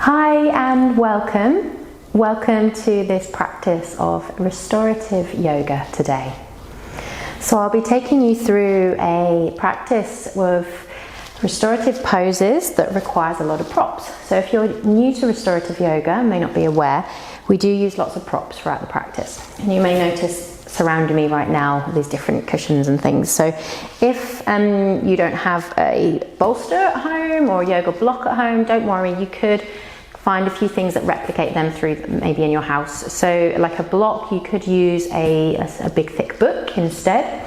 Hi and welcome. Welcome to this practice of restorative yoga today. So I'll be taking you through a practice with restorative poses that requires a lot of props. So if you're new to restorative yoga and may not be aware, we do use lots of props throughout the practice. And you may notice surrounding me right now these different cushions and things. So if you don't have a bolster at home or a yoga block at home, don't worry, you could find a few things that replicate them through maybe in your house. So like a block, you could use a big thick book instead.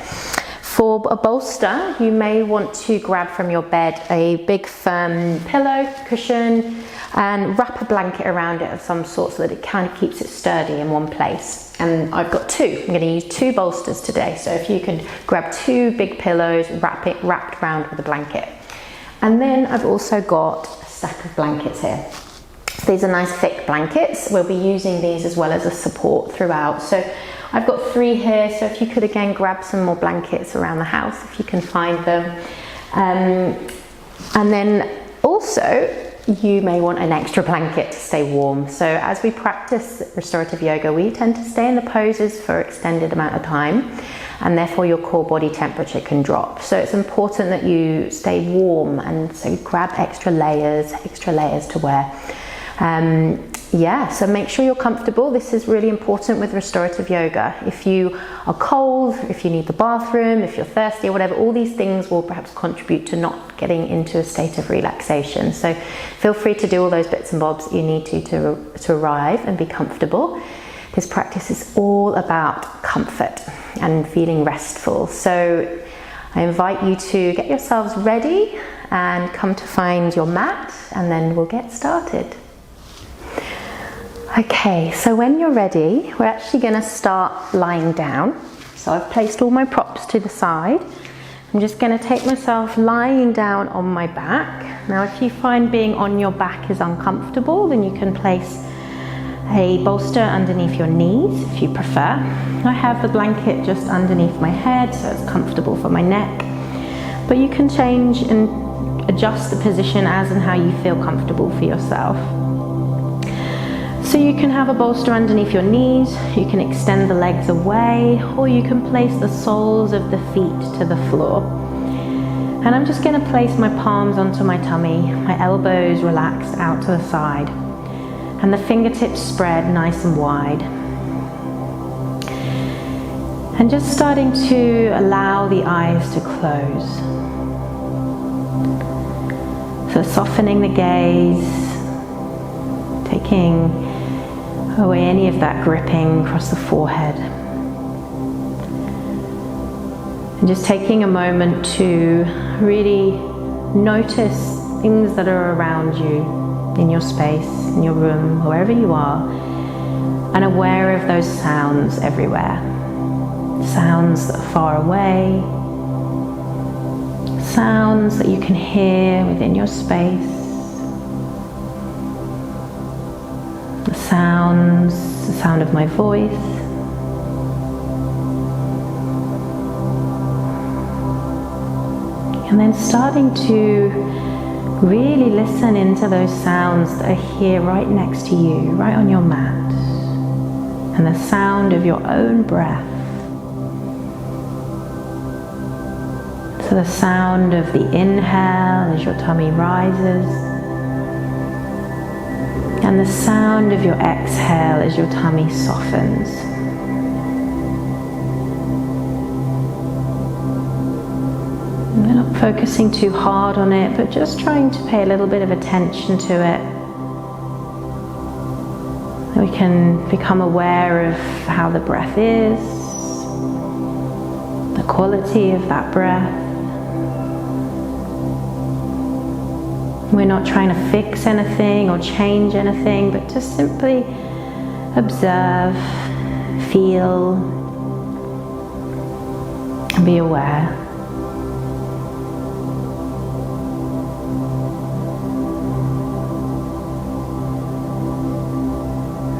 For a bolster, you may want to grab from your bed a big firm pillow, cushion, and wrap a blanket around it of some sort so that it kind of keeps it sturdy in one place. And I've got two. I'm going to use two bolsters today. So if you can grab two big pillows, wrapped around with a blanket. And then I've also got a stack of blankets here. These are nice thick blankets. We'll be using these as well as a support throughout. So I've got three here, so if you could again grab some more blankets around the house if you can find them. And then also you may want an extra blanket to stay warm. So as we practice restorative yoga, we tend to stay in the poses for extended amount of time, and therefore your core body temperature can drop. So it's important that you stay warm, and so grab extra layers to wear. So make sure you're comfortable. This is really important with restorative yoga. If you are cold, if you need the bathroom, if you're thirsty or whatever, all these things will perhaps contribute to not getting into a state of relaxation. So feel free to do all those bits and bobs that you need to arrive and be comfortable. This practice is all about comfort and feeling restful. So I invite you to get yourselves ready and come to find your mat, and then we'll get started. Okay, so when you're ready, we're actually going to start lying down. So I've placed all my props to the side. I'm just going to take myself lying down on my back. Now if you find being on your back is uncomfortable, then you can place a bolster underneath your knees if you prefer. I have the blanket just underneath my head so it's comfortable for my neck. But you can change and adjust the position as and how you feel comfortable for yourself. So you can have a bolster underneath your knees, you can extend the legs away, or you can place the soles of the feet to the floor. And I'm just going to place my palms onto my tummy, my elbows relaxed out to the side, and the fingertips spread nice and wide. And just starting to allow the eyes to close. So softening the gaze, taking away any of that gripping across the forehead. And just taking a moment to really notice things that are around you, in your space, in your room, wherever you are, and aware of those sounds everywhere. Sounds that are far away, sounds that you can hear within your space. The sound of my voice, and then starting to really listen into those sounds that are here right next to you, right on your mat, and the sound of your own breath. So the sound of the inhale as your tummy rises, and the sound of your exhale as your tummy softens. We're not focusing too hard on it, but just trying to pay a little bit of attention to it. We can become aware of how the breath is, the quality of that breath. We're not trying to fix anything or change anything, but just simply observe, feel, and be aware.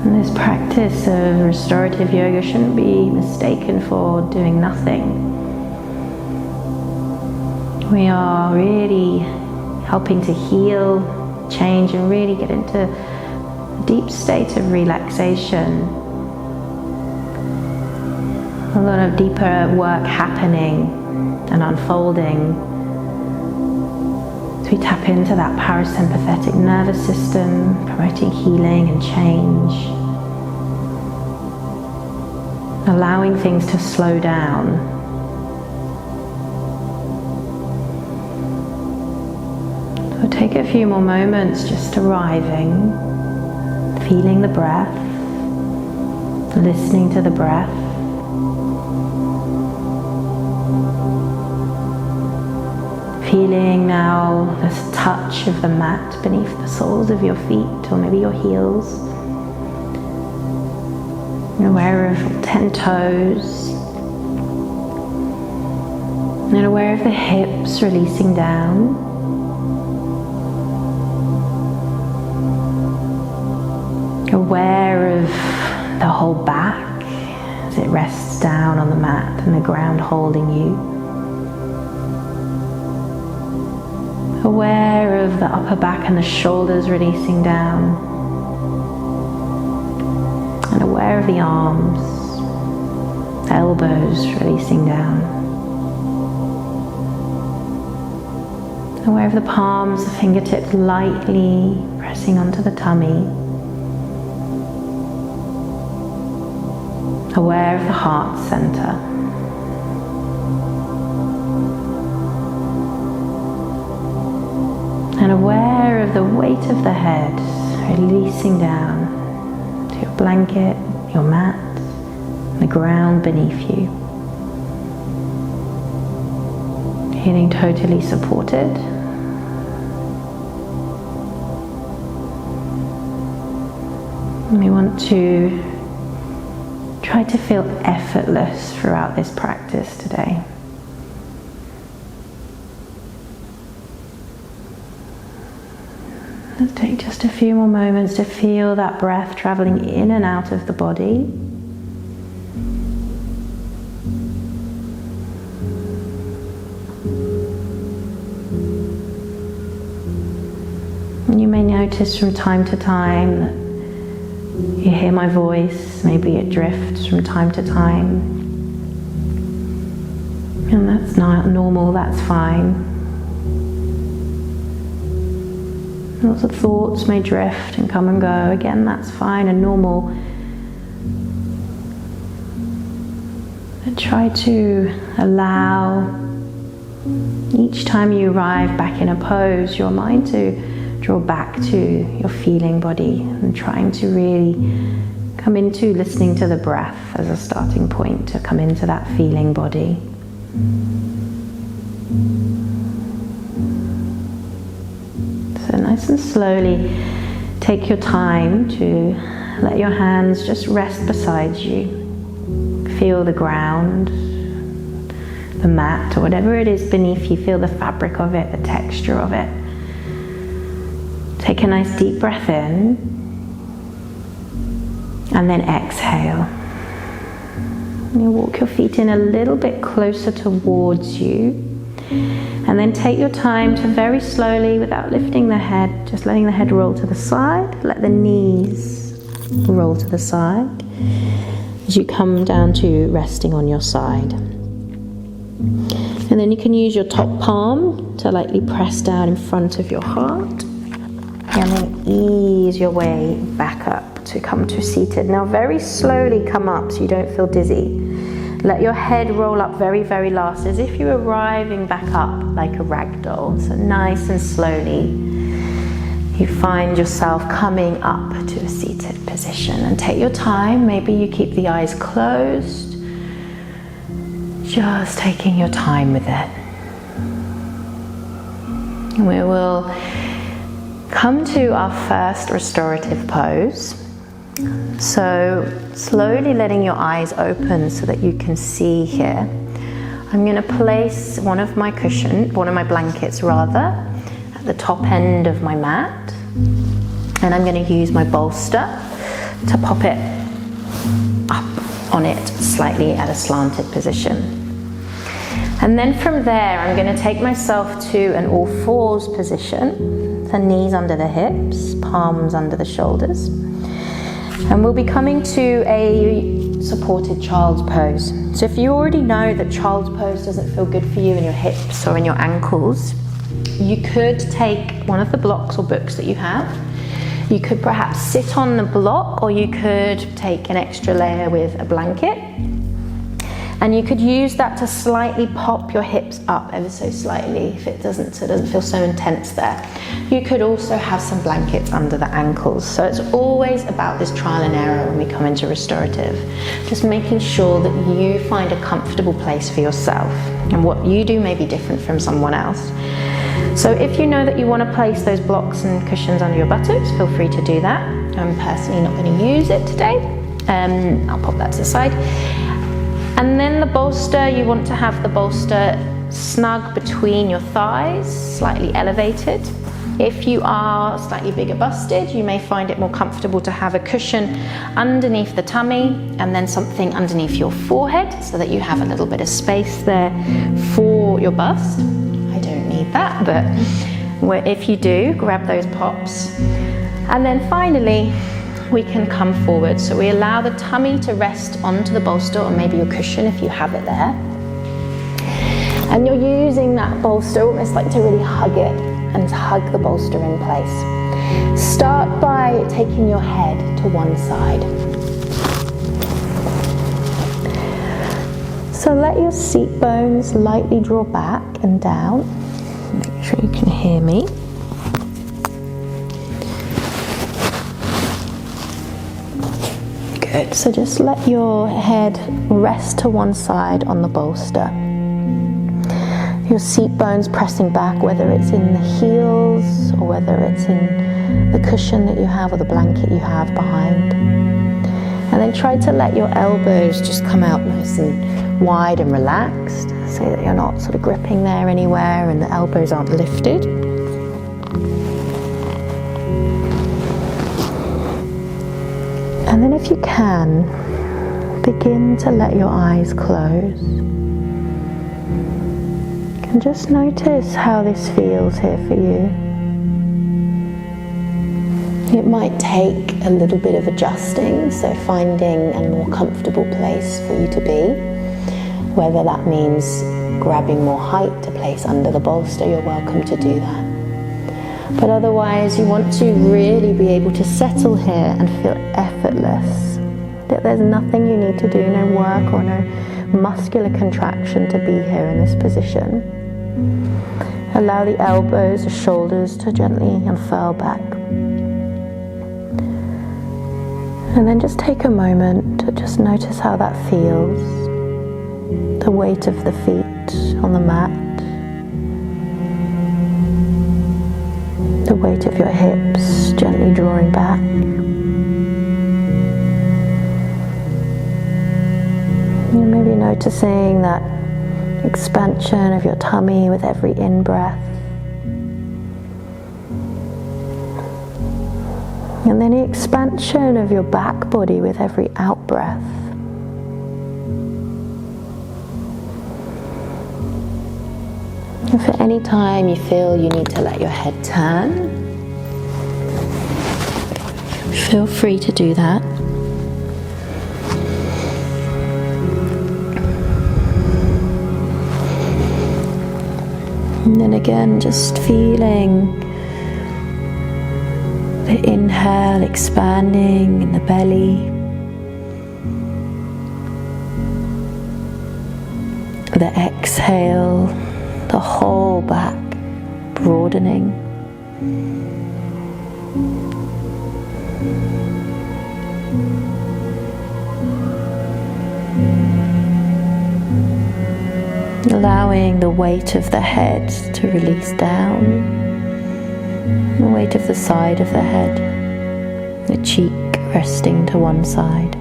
And this practice of restorative yoga shouldn't be mistaken for doing nothing. We are really helping to heal, change and really get into a deep state of relaxation. A lot of deeper work happening and unfolding as we tap into that parasympathetic nervous system, promoting healing and change, allowing things to slow down. So take a few more moments just arriving, feeling the breath, listening to the breath. Feeling now this touch of the mat beneath the soles of your feet, or maybe your heels. You're aware of 10 toes. And aware of the hips releasing down. Aware of the whole back as it rests down on the mat and the ground holding you. Aware of the upper back and the shoulders releasing down. And aware of the arms, elbows releasing down. Aware of the palms, the fingertips lightly pressing onto the tummy. Aware of the heart center. And aware of the weight of the head releasing down to your blanket, your mat, the ground beneath you. Feeling totally supported. And we want to try to feel effortless throughout this practice today. Let's take just a few more moments to feel that breath traveling in and out of the body. And you may notice from time to time that you hear my voice, maybe it drifts from time to time. And that's not normal, that's fine. Lots of thoughts may drift and come and go. Again, that's fine and normal. But try to allow each time you arrive back in a pose, your mind to draw back to your feeling body and trying to really come into listening to the breath as a starting point to come into that feeling body. So nice and slowly take your time to let your hands just rest beside you. Feel the ground, the mat, or whatever it is beneath you. Feel the fabric of it, the texture of it. Take a nice deep breath in and then exhale. You walk your feet in a little bit closer towards you. And then take your time to very slowly, without lifting the head, just letting the head roll to the side. Let the knees roll to the side as you come down to resting on your side. And then you can use your top palm to lightly press down in front of your heart. And then ease your way back up to come to seated. Now very slowly come up so you don't feel dizzy. Let your head roll up very, very last, as if you're arriving back up like a rag doll. So nice and slowly, you find yourself coming up to a seated position. And take your time, maybe you keep the eyes closed, just taking your time with it. And we will come to our first restorative pose. So slowly letting your eyes open so that you can see here. I'm going to place one of my blankets at the top end of my mat. And I'm going to use my bolster to pop it up on it slightly at a slanted position. And then from there, I'm going to take myself to an all fours position. So knees under the hips, palms under the shoulders. And we'll be coming to a supported child's pose. So if you already know that child's pose doesn't feel good for you in your hips or in your ankles, you could take one of the blocks or books that you have. You could perhaps sit on the block, or you could take an extra layer with a blanket. And you could use that to slightly pop your hips up ever so slightly if it doesn't feel so intense there. You could also have some blankets under the ankles. So it's always about this trial and error when we come into restorative. Just making sure that you find a comfortable place for yourself. And what you do may be different from someone else. So if you know that you want to place those blocks and cushions under your buttocks, feel free to do that. I'm personally not going to use it today. I'll pop that to the side. And then the bolster, you want to have the bolster snug between your thighs, slightly elevated. If you are slightly bigger busted, you may find it more comfortable to have a cushion underneath the tummy and then something underneath your forehead so that you have a little bit of space there for your bust. I don't need that, but if you do, grab those pops. And then finally, we can come forward. So we allow the tummy to rest onto the bolster, or maybe your cushion if you have it there. And you're using that bolster almost like to really hug it and hug the bolster in place. Start by taking your head to one side. So let your seat bones lightly draw back and down. Make sure you can hear me. Good. So just let your head rest to one side on the bolster. Your seat bones pressing back, whether it's in the heels or whether it's in the cushion that you have or the blanket you have behind. And then try to let your elbows just come out nice and wide and relaxed, so that you're not sort of gripping there anywhere and the elbows aren't lifted. And then if you can, begin to let your eyes close. And just notice how this feels here for you. It might take a little bit of adjusting, so finding a more comfortable place for you to be. Whether that means grabbing more height to place under the bolster, you're welcome to do that. But otherwise, you want to really be able to settle here and feel effortless. That there's nothing you need to do, no work or no muscular contraction to be here in this position. Allow the elbows, the shoulders to gently unfurl back. And then just take a moment to just notice how that feels. The weight of the feet on the mat. The weight of your hips gently drawing back. And maybe noticing that expansion of your tummy with every in-breath. And then the expansion of your back body with every out-breath. If at any time you feel you need to let your head turn, feel free to do that. And then again, just feeling the inhale expanding in the belly, the exhale, the whole back broadening. Allowing the weight of the head to release down, the weight of the side of the head, the cheek resting to one side.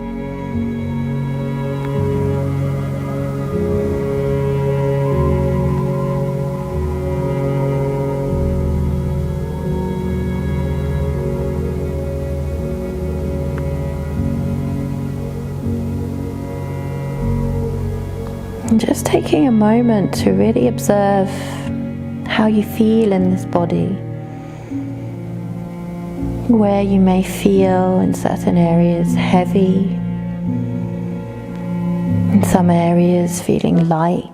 Just taking a moment to really observe how you feel in this body. where you may feel in certain areas heavy, in some areas feeling light.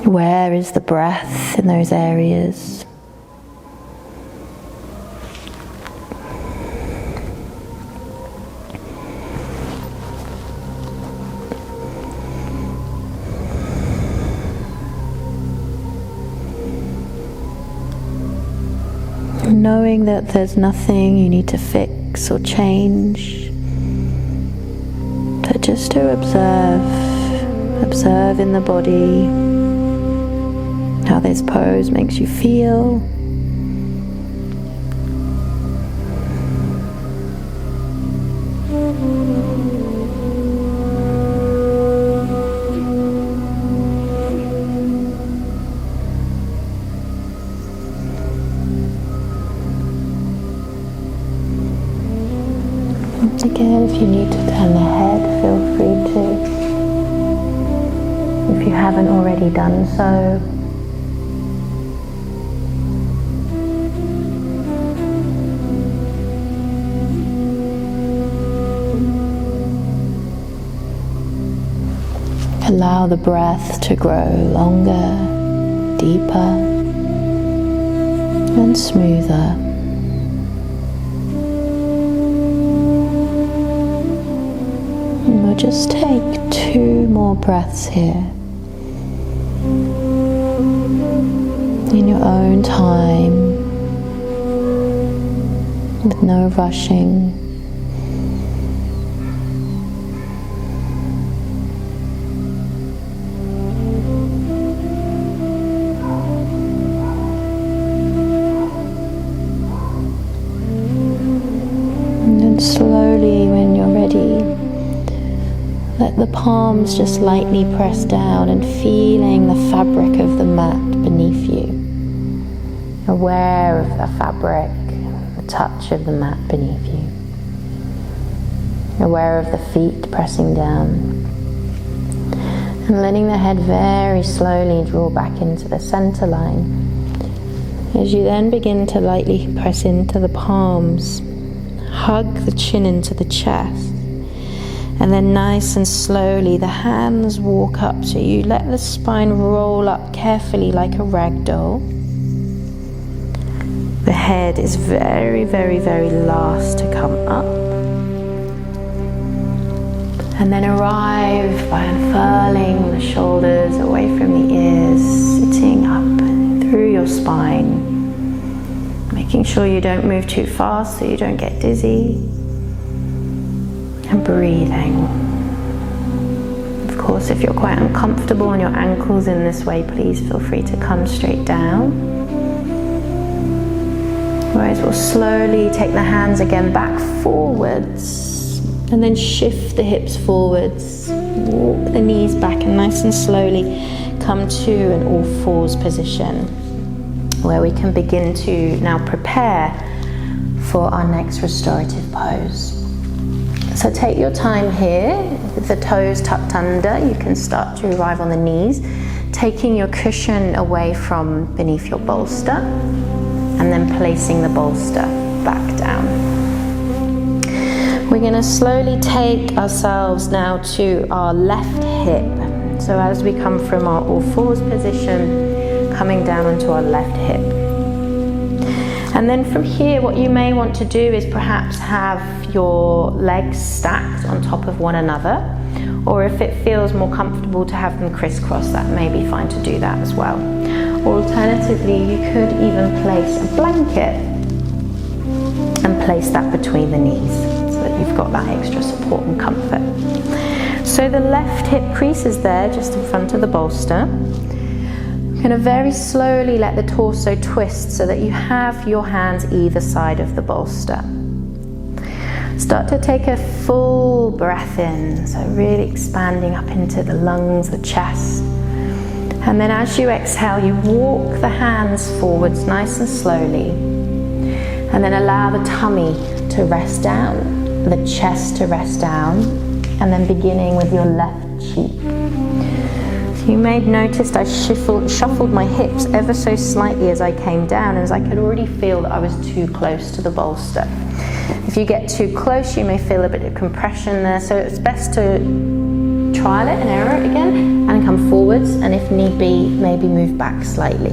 Where is the breath in those areas? Knowing that there's nothing you need to fix or change, but just to observe in the body how this pose makes you feel. Again, if you need to turn the head, feel free to. If you haven't already done so. Allow the breath to grow longer, deeper, and smoother. And we'll just take 2 more breaths here. In your own time, with no rushing. And then slowly, when you're ready, let the palms just lightly press down and feeling the fabric of the mat beneath you. Aware of the fabric, the touch of the mat beneath you. Aware of the feet pressing down. And letting the head very slowly draw back into the center line. As you then begin to lightly press into the palms, hug the chin into the chest. And then nice and slowly the hands walk up to you. Let the spine roll up carefully like a rag doll. The head is very, very, very last to come up. And then arrive by unfurling the shoulders away from the ears, sitting up through your spine. Making sure you don't move too fast so you don't get dizzy. And breathing. Of course, if you're quite uncomfortable on your ankles in this way, please feel free to come straight down. Whereas we'll slowly take the hands again back forwards and then shift the hips forwards, walk the knees back and nice and slowly come to an all fours position where we can begin to now prepare for our next restorative pose. So take your time here, with the toes tucked under, you can start to arrive on the knees, taking your cushion away from beneath your bolster, and then placing the bolster back down. We're going to slowly take ourselves now to our left hip. So as we come from our all fours position, coming down onto our left hip. And then from here, what you may want to do is perhaps have your legs stacked on top of one another, or if it feels more comfortable to have them crisscross, that may be fine to do that as well. Alternatively, you could even place a blanket and place that between the knees so that you've got that extra support and comfort. So the left hip crease is there just in front of the bolster. You're going to very slowly let the torso twist so that you have your hands either side of the bolster. Start to take a full breath in, so really expanding up into the lungs, the chest. And then as you exhale, you walk the hands forwards nice and slowly. And then allow the tummy to rest down, the chest to rest down, and then beginning with your left cheek. So You may have noticed I shuffled my hips ever so slightly as I came down, as I could already feel that I was too close to the bolster. If you get too close, you may feel a bit of compression there, so it's best to trial it and error it again and come forwards, and if need be, maybe move back slightly.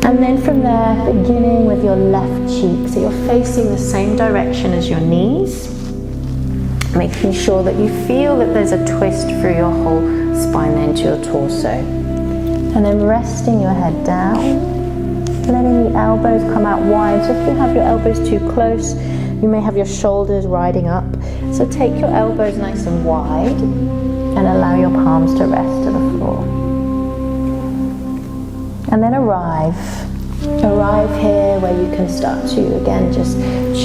And then from there, beginning with your left cheek, so you're facing the same direction as your knees, making sure that you feel that there's a twist through your whole spine then to your torso. And then resting your head down, letting the elbows come out wide. So if you have your elbows too close, you may have your shoulders riding up. So take your elbows nice and wide and allow your palms to rest to the floor. And then arrive here where you can start to, again, just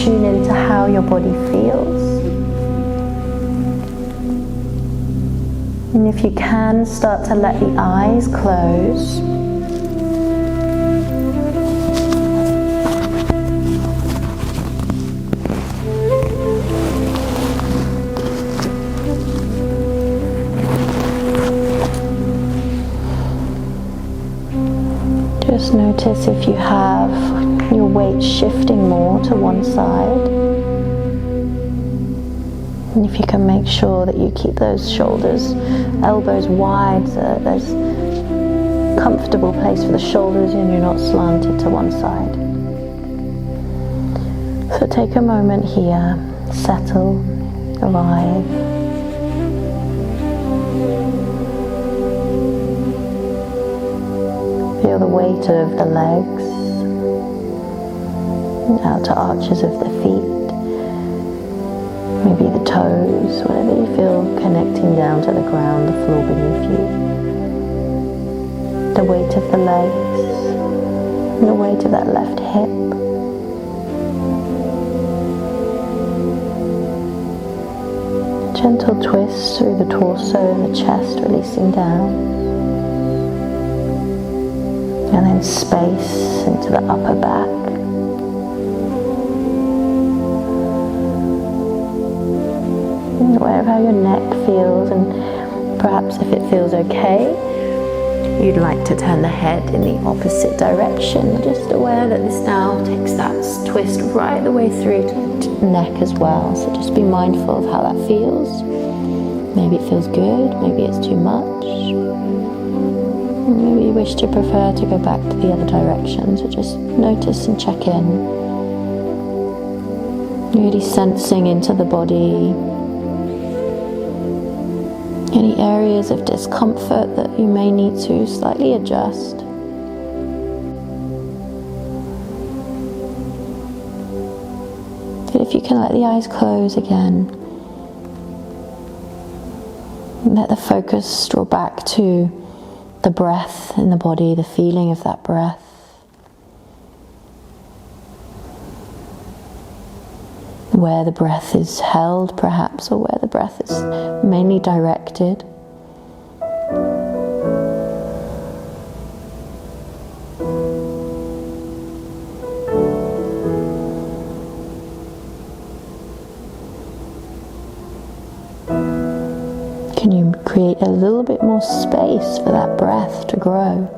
tune into how your body feels. And if you can, start to let the eyes close. Just notice if you have your weight shifting more to one side. And if you can make sure that you keep those shoulders, elbows wide, so that there's a comfortable place for the shoulders and you're not slanted to one side. So take a moment here, settle, arrive. Feel the weight of the legs, outer arches of the feet, maybe the toes, whatever you feel connecting down to the ground, the floor beneath you. The weight of the legs, and the weight of that left hip. Gentle twist through the torso and the chest, releasing down. And then space into the upper back. Wherever your neck feels, and perhaps if it feels okay, you'd like to turn the head in the opposite direction. Just aware that this now takes that twist right the way through to the neck as well. So just be mindful of how that feels. Maybe it feels good, maybe it's too much. Maybe you wish to prefer to go back to the other direction. So just notice and check in. Really sensing into the body. Any areas of discomfort that you may need to slightly adjust. But if you can let the eyes close again, let the focus draw back to the breath in the body, the feeling of that breath. Where the breath is held, perhaps, or where the breath is mainly directed. Can you create a little bit more space for that breath to grow?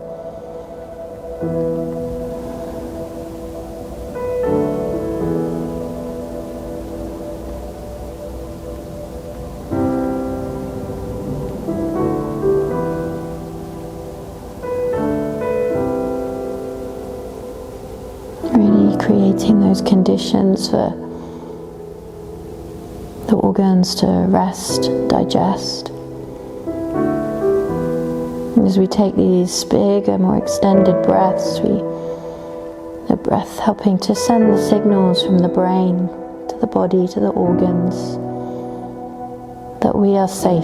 Really creating those conditions for the organs to rest, digest. As we take these bigger, more extended breaths, the breath helping to send the signals from the brain to the body, to the organs, that we are safe,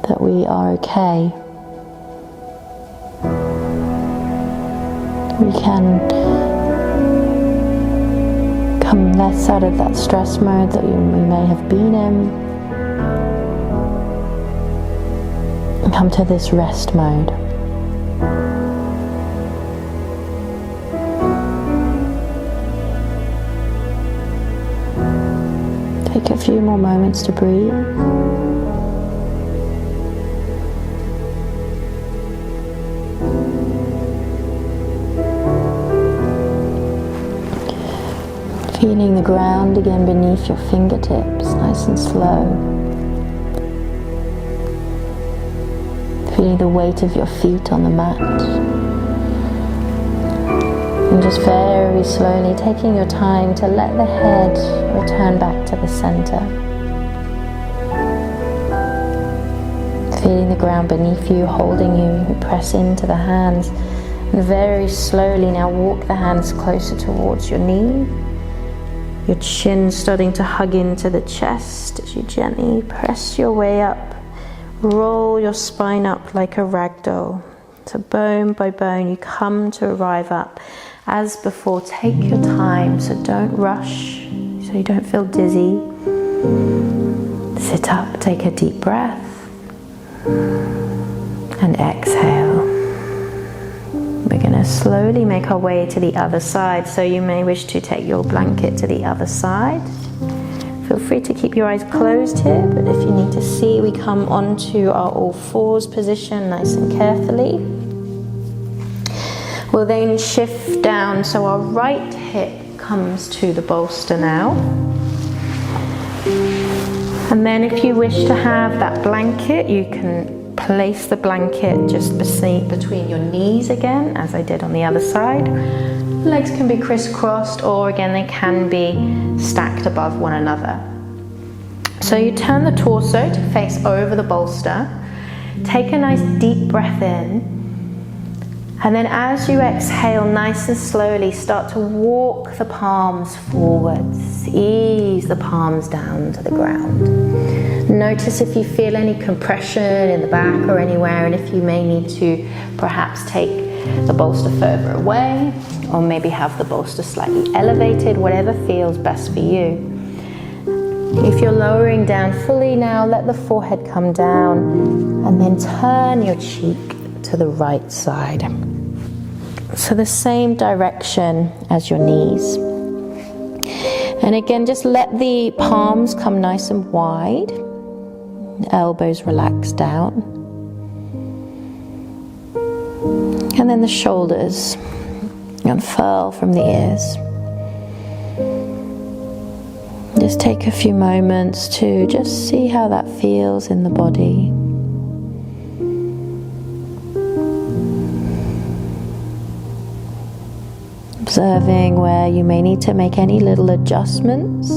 that we are okay. We can come less out of that stress mode that we may have been in, and come to this rest mode. Take a few more moments to breathe. Feeling the ground again beneath your fingertips, nice and slow. Feeling the weight of your feet on the mat. And just very slowly taking your time to let the head return back to the center. Feeling the ground beneath you, holding you, you press into the hands. And very slowly now walk the hands closer towards your knee. Your chin starting to hug into the chest as you gently press your way up. Roll your spine up like a ragdoll. So bone by bone you come to arrive up. As before, take your time, so don't rush, so you don't feel dizzy. Sit up, take a deep breath, and exhale. We're going to slowly make our way to the other side, so you may wish to take your blanket to the other side. Feel free to keep your eyes closed here, but if you need to see, we come onto our all fours position nice and carefully. We'll then shift down, so our right hip comes to the bolster now. And then if you wish to have that blanket, you can place the blanket just between your knees again, as I did on the other side. Legs can be crisscrossed, or again they can be stacked above one another. So you turn the torso to face over the bolster. Take a nice deep breath in. And then as you exhale, nice and slowly start to walk the palms forwards. Ease the palms down to the ground. Notice if you feel any compression in the back or anywhere, and if you may need to perhaps take the bolster further away, or maybe have the bolster slightly elevated, whatever feels best for you. If you're lowering down fully now, let the forehead come down, and then turn your cheek to the right side. So the same direction as your knees. And again, just let the palms come nice and wide. Elbows relax down. And then the shoulders unfurl from the ears. Just take a few moments to just see how that feels in the body. Observing where you may need to make any little adjustments.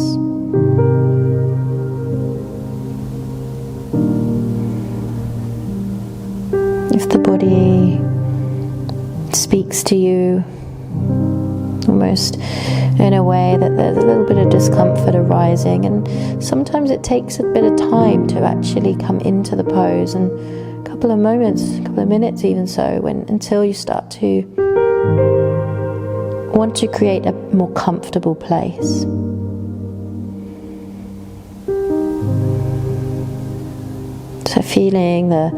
If the body speaks to you almost in a way that there's a little bit of discomfort arising, and sometimes it takes a bit of time to actually come into the pose, and a couple of moments, a couple of minutes even so, until you start to want to create a more comfortable place. So feeling the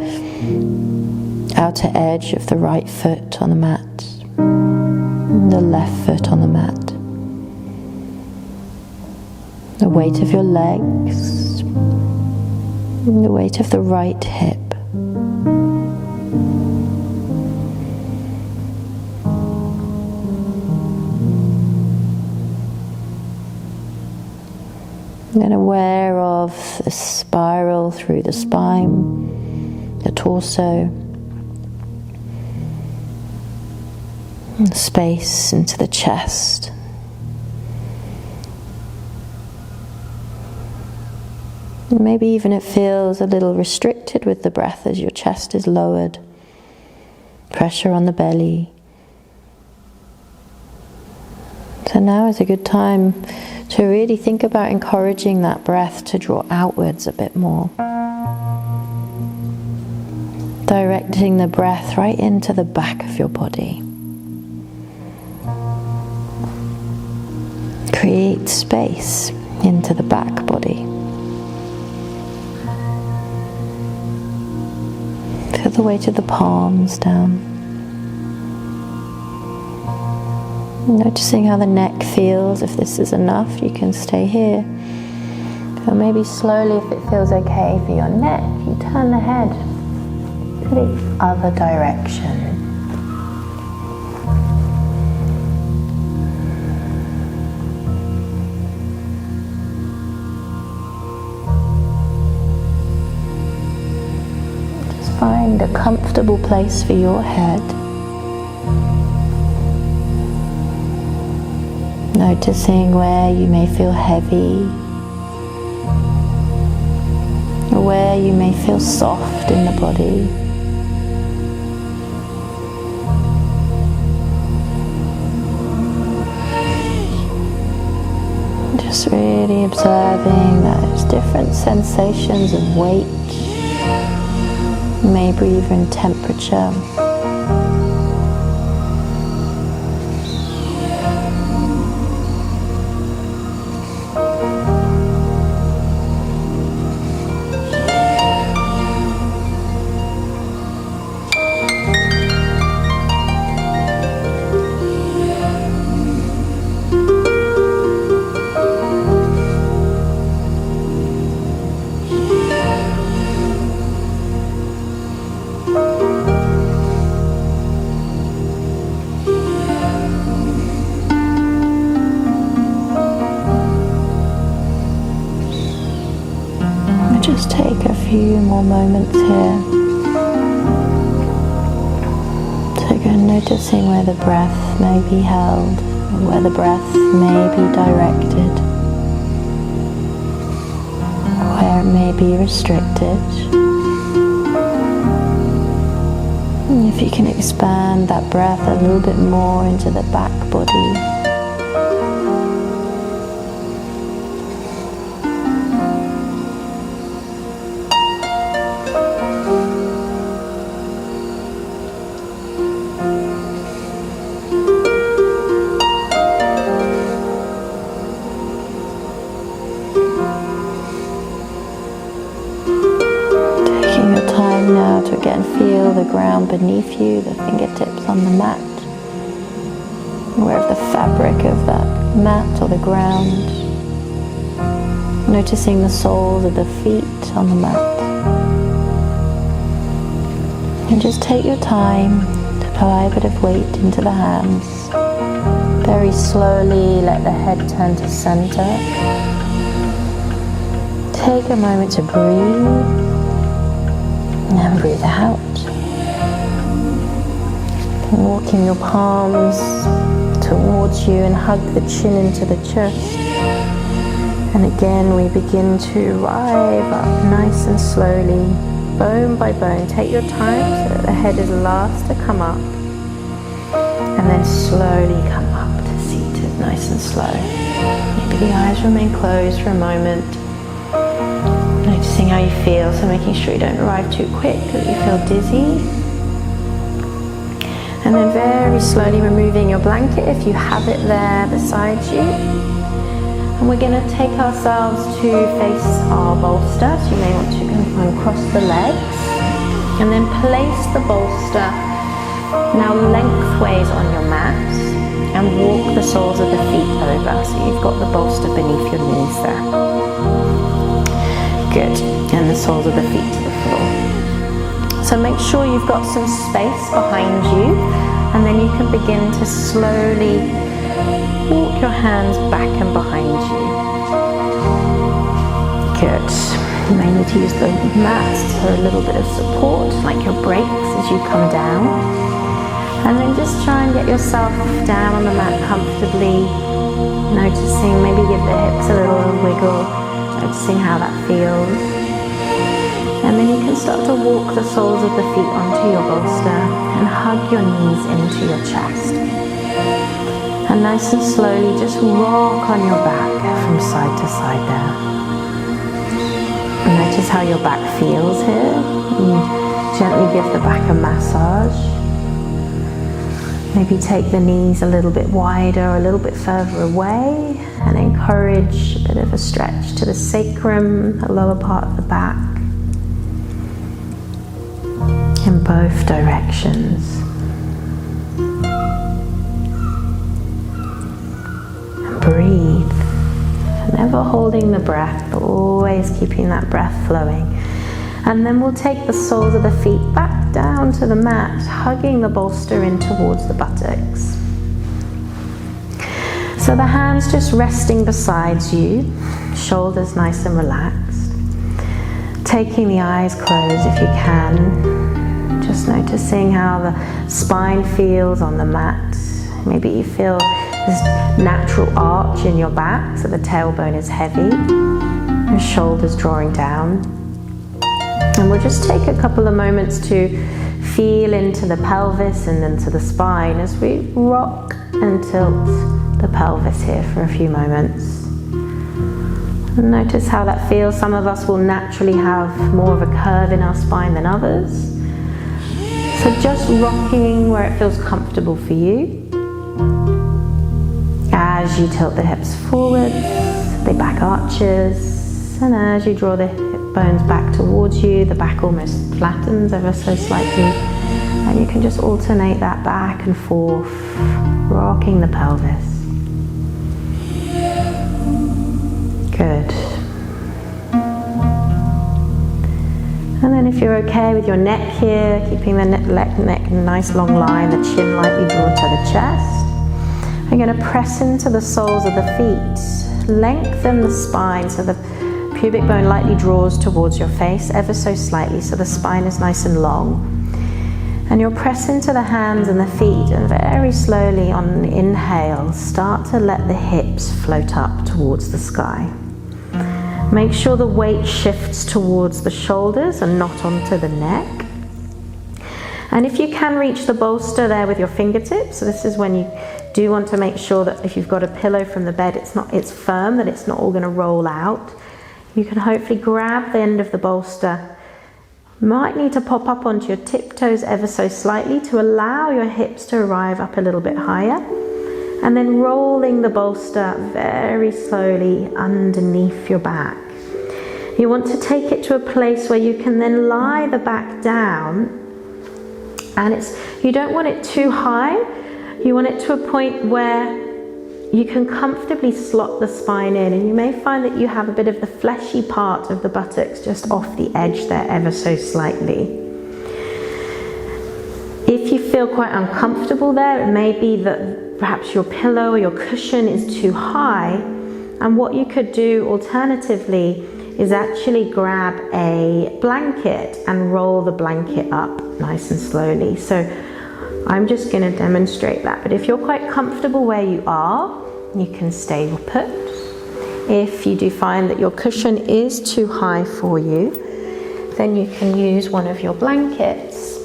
outer edge of the right foot on the mat, the left foot on the mat, the weight of your legs, the weight of the right hip. And aware of the spiral through the spine, the torso, and space into the chest. And maybe even it feels a little restricted with the breath as your chest is lowered. Pressure on the belly. So now is a good time to really think about encouraging that breath to draw outwards a bit more. Directing the breath right into the back of your body. Create space into the back body. Feel the weight of the palms down. Noticing how the neck feels. If this is enough, you can stay here. Or maybe slowly, if it feels okay for your neck, you turn the head to the other direction. comfortable place for your head. Noticing where you may feel heavy, or where you may feel soft in the body. Just really observing those different sensations of weight, maybe even temperature. Just take a few more moments here to go noticing where the breath may be held, or where the breath may be directed, where it may be restricted. And if you can expand that breath a little bit more into the back body. Now to again feel the ground beneath you, the fingertips on the mat, aware of the fabric of that mat or the ground, noticing the soles of the feet on the mat. And just take your time to apply a bit of weight into the hands. Very slowly let the head turn to center. Take a moment to breathe. And breathe out. Walking your palms towards you and hug the chin into the chest. And again we begin to arrive up nice and slowly, bone by bone. Take your time so that the head is last to come up. And then slowly come up to seated, nice and slow. Maybe the eyes remain closed for a moment. Noticing how you feel, so making sure you don't arrive too quick, that you feel dizzy. And then very slowly removing your blanket if you have it there beside you. And we're going to take ourselves to face our bolster. So you may want to uncross the legs. And then place the bolster now lengthways on your mat. And walk the soles of the feet over. So you've got the bolster beneath your knees there. Good, and the soles of the feet to the floor. So make sure you've got some space behind you, and then you can begin to slowly walk your hands back and behind you. Good. You may need to use the mats for a little bit of support, like your brakes as you come down. And then just try and get yourself down on the mat comfortably, noticing, maybe give the hips a little wiggle. Noticing how that feels. And then you can start to walk the soles of the feet onto your bolster and hug your knees into your chest. And nice and slowly just rock on your back from side to side there. And notice how your back feels here. And gently give the back a massage. Maybe take the knees a little bit wider, a little bit further away, and encourage a bit of a stretch to the sacrum, the lower part of the back, in both directions. And breathe, never holding the breath, but always keeping that breath flowing. And then we'll take the soles of the feet back down to the mat, hugging the bolster in towards the buttocks. So the hands just resting beside you, shoulders nice and relaxed. Taking the eyes closed if you can, just Just noticing how the spine feels on the mat. Maybe you feel this natural arch in your back, so the tailbone is heavy, the shoulders drawing down. And we'll just take a couple of moments to feel into the pelvis and into the spine as we rock and tilt the pelvis here for a few moments. And notice how that feels. Some of us will naturally have more of a curve in our spine than others. So just rocking where it feels comfortable for you. As you tilt the hips forward, the back arches, and as you draw the hip bones back towards you, the back almost flattens ever so slightly, and you can just alternate that back and forth, rocking the pelvis. Good. And then if you're okay with your neck here, keeping the neck nice long line, the chin lightly drawn to the chest, I'm going to press into the soles of the feet, lengthen the spine so the pubic bone lightly draws towards your face ever so slightly so the spine is nice and long. And you'll press into the hands and the feet, and very slowly on an inhale start to let the hips float up towards the sky. Make sure the weight shifts towards the shoulders and not onto the neck. And if you can reach the bolster there with your fingertips, so this is when you do want to make sure that if you've got a pillow from the bed, it's firm, that it's not all going to roll out. You can hopefully grab the end of the bolster. Might need to pop up onto your tiptoes ever so slightly to allow your hips to arrive up a little bit higher. And then rolling the bolster very slowly underneath your back. You want to take it to a place where you can then lie the back down. And you don't want it too high. You want it to a point where you can comfortably slot the spine in, and you may find that you have a bit of the fleshy part of the buttocks just off the edge there ever so slightly. If you feel quite uncomfortable there, it may be that perhaps your pillow or your cushion is too high, and what you could do alternatively is actually grab a blanket and roll the blanket up nice and slowly. So I'm just going to demonstrate that, but if you're quite comfortable where you are, you can stay put. If you do find that your cushion is too high for you, then you can use one of your blankets,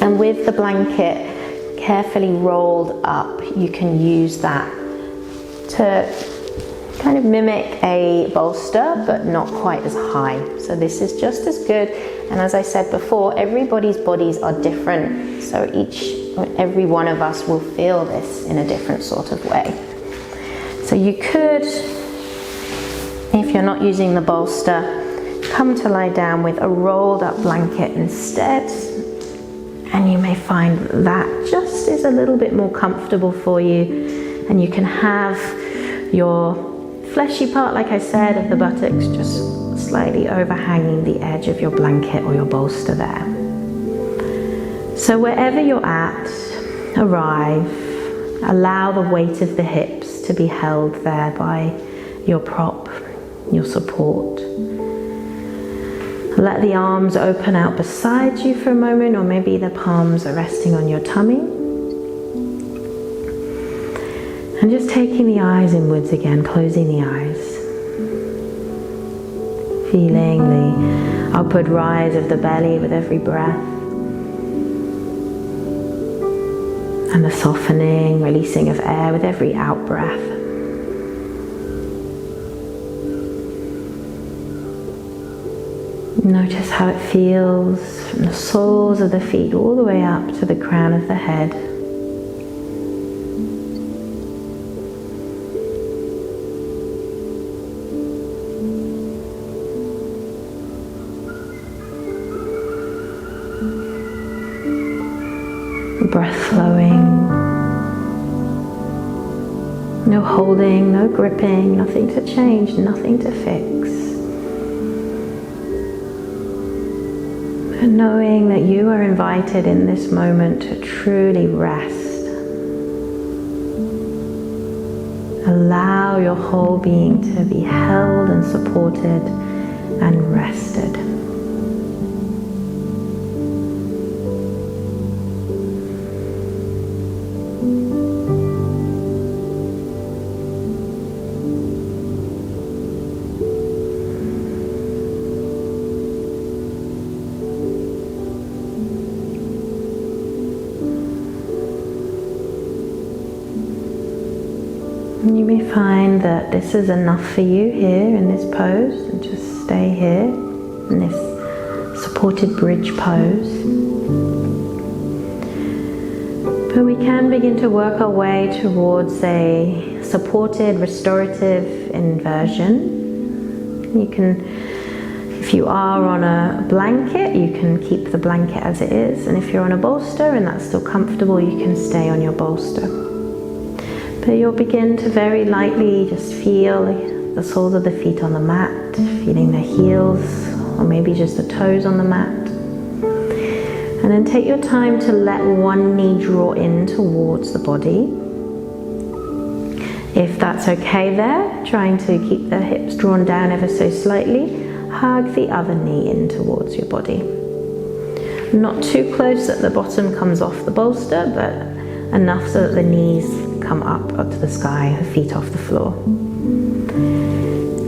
and with the blanket carefully rolled up, you can use that to kind of mimic a bolster, but not quite as high. So this is just as good. And as I said before, everybody's bodies are different. So every one of us will feel this in a different sort of way. So you could, if you're not using the bolster, come to lie down with a rolled up blanket instead. And you may find that just is a little bit more comfortable for you. And you can have your fleshy part, like I said, of the buttocks just slightly overhanging the edge of your blanket or your bolster there. So wherever you're at, arrive. Allow the weight of the hips to be held there by your prop, your support. Let the arms open out beside you for a moment, or maybe the palms are resting on your tummy. And just taking the eyes inwards again, closing the eyes. Feeling the upward rise of the belly with every breath. And the softening, releasing of air with every out breath. Notice how it feels from the soles of the feet all the way up to the crown of the head. Breath flowing, no holding, no gripping, nothing to change, nothing to fix. And knowing that you are invited in this moment to truly rest. Allow your whole being to be held and supported and rested. And you may find that this is enough for you here in this pose, and just stay here in this supported bridge pose. But we can begin to work our way towards a supported restorative inversion. You can, if you are on a blanket, you can keep the blanket as it is, and if you're on a bolster and that's still comfortable, you can stay on your bolster. But you'll begin to very lightly just feel the soles of the feet on the mat, feeling the heels or maybe just the toes on the mat. And then take your time to let one knee draw in towards the body. If that's okay there, trying to keep the hips drawn down ever so slightly, hug the other knee in towards your body. Not too close that the bottom comes off the bolster, but enough so that the knees come up to the sky, the feet off the floor.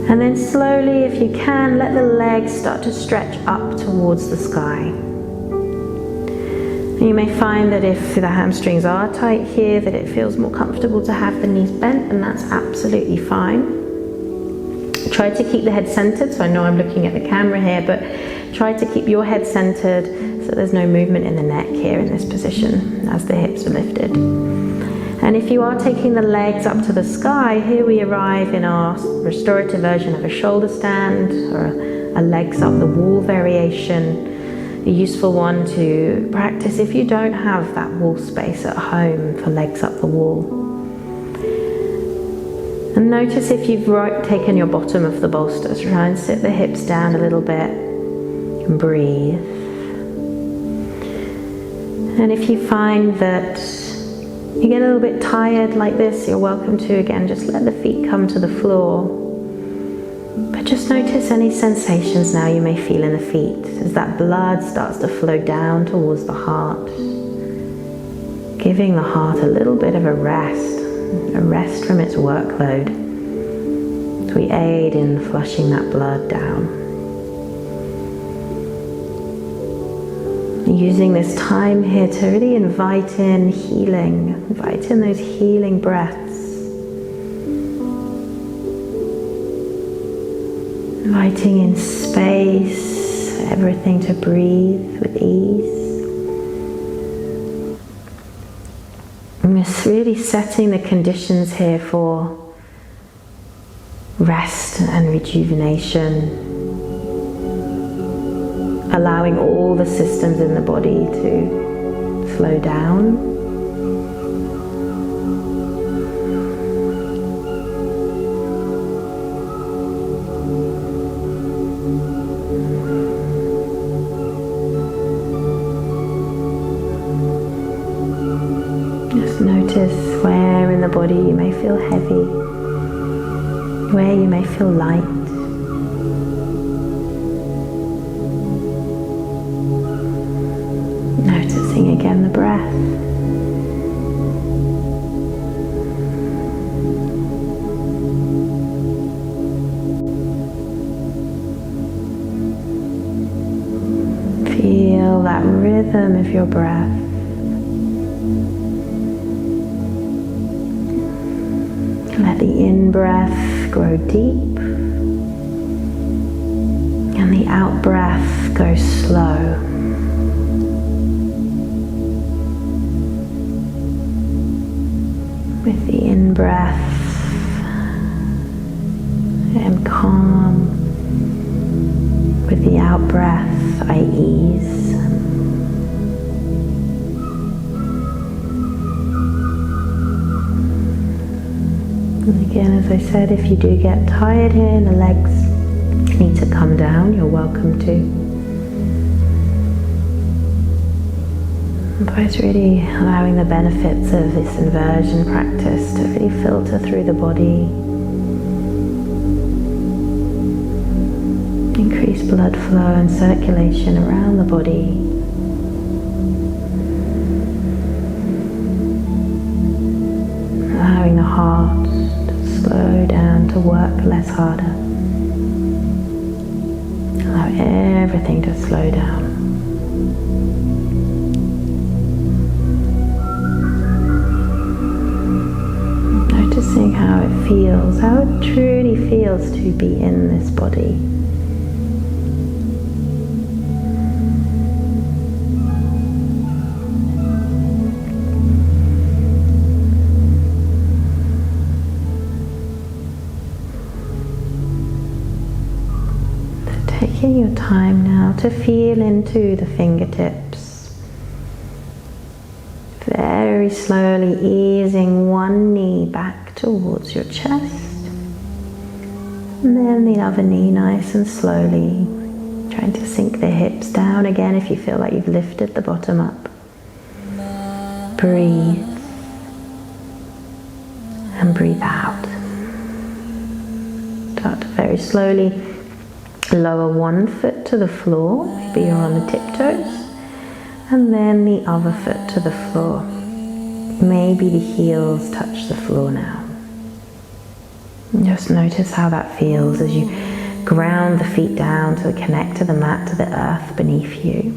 And then slowly, if you can, let the legs start to stretch up towards the sky. You may find that if the hamstrings are tight here, that it feels more comfortable to have the knees bent, and that's absolutely fine. Try to keep the head centered, so I know I'm looking at the camera here, but try to keep your head centered so there's no movement in the neck here in this position as the hips are lifted. And if you are taking the legs up to the sky, here we arrive in our restorative version of a shoulder stand or a legs up the wall variation. A useful one to practice if you don't have that wall space at home for legs up the wall. And notice if you've taken your bottom of the bolsters, try and sit the hips down a little bit and breathe. And if you find that you get a little bit tired like this, you're welcome to, again, just let the feet come to the floor. But just notice any sensations now you may feel in the feet as that blood starts to flow down towards the heart, giving the heart a little bit of a rest from its workload as we aid in flushing that blood down. Using this time here to really invite in healing, invite in those healing breaths. Inviting in space, everything to breathe with ease. And just really setting the conditions here for rest and rejuvenation. Allowing all the systems in the body to slow down. Notice where in the body you may feel heavy, where you may feel light. Noticing again the breath. Feel that rhythm of your breath. Let the in-breath grow deep and the out-breath go slow. With the in-breath, I am calm. With the out-breath, I ease. And again, as I said, if you do get tired here and the legs need to come down, you're welcome to. But it's really allowing the benefits of this inversion practice to really filter through the body. Increase blood flow and circulation around the body. Allowing the heart slow down to work less harder. Allow everything to slow down. Noticing how it feels, how it truly feels to be in this body. Taking your time now to feel into the fingertips. Very slowly easing one knee back towards your chest. And then the other knee nice and slowly. Trying to sink the hips down again if you feel like you've lifted the bottom up. Breathe. And breathe out. Start to very slowly lower one foot to the floor, maybe you're on the tiptoes, and then the other foot to the floor. Maybe the heels touch the floor now. And just notice how that feels as you ground the feet down to connect to the mat, to the earth beneath you.